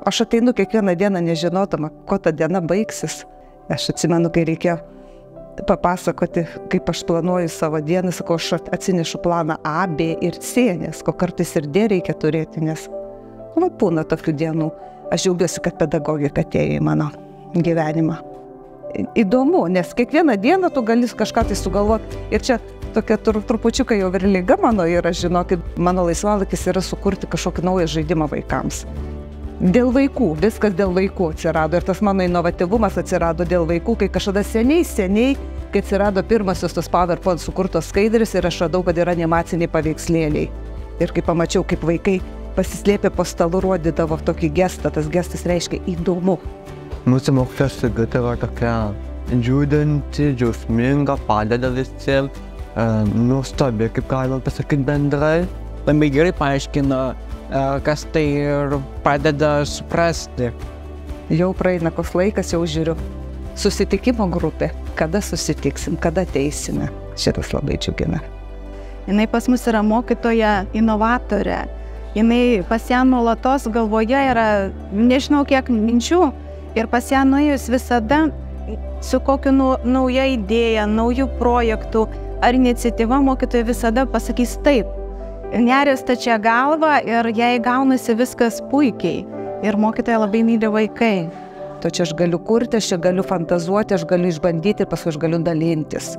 Aš ateinu kiekvieną dieną nežinodama, ko ta diena baigsis. Aš atsimenu, kai reikėjo papasakoti, kaip aš planuoju savo dieną, sakau, aš atsinešu planą A, B ir C, nes ko kartais ir D reikia turėti, nes būna tokių dienų. Aš džiaugiuosi, kad pedagogika atėjo į mano gyvenimą. Įdomu, nes kiekvieną dieną tu gali kažką tai sugalvoti. Ir čia tokia trupučiuką jau ir lyga mano yra, žinokit, mano laisvalaikis yra sukurti kažkokį naują žaidimą vaikams. Dėl vaikų, viskas dėl vaikų atsirado. Ir tas mano inovatyvumas atsirado dėl vaikų, kai kažkada seniai, kai atsirado pirmasios tos PowerPoint sukurtos skaidrės ir aš radau, kad yra animaciniai paveikslėliai. Ir kai pamačiau, kaip vaikai pasislėpė po stalu, rodydavo tokį gestą, tas gestas reiškia įdomu. Mūsų mokytoja Sigutė yra tokia džiuginanti, džiaugsminga, padeda visiems, nuostabi, kaip galima pasakyti bendrai. Labai gerai paaiškina, kas tai ir padeda suprasti. Jau praeina koks laikas, jau žiūriu. Susitikimo grupė, kada susitiksim, kada ateisime. Šitas labai džiugina. Jinai pas mus yra mokytoja inovatorė. Jinai pas ją nuolatos galvoje yra, nežinau kiek minčių, ir pas ją nuėjus visada su kokiu nauja idėja, naujų projektų ar iniciatyva mokytoja visada pasakys taip. Neria stačia galva ir jai gaunasi viskas puikiai. Ir mokytoja labai myli vaikai. To čia aš galiu kurti, aš čia galiu fantazuoti, aš galiu išbandyti ir paskui aš galiu dalintis.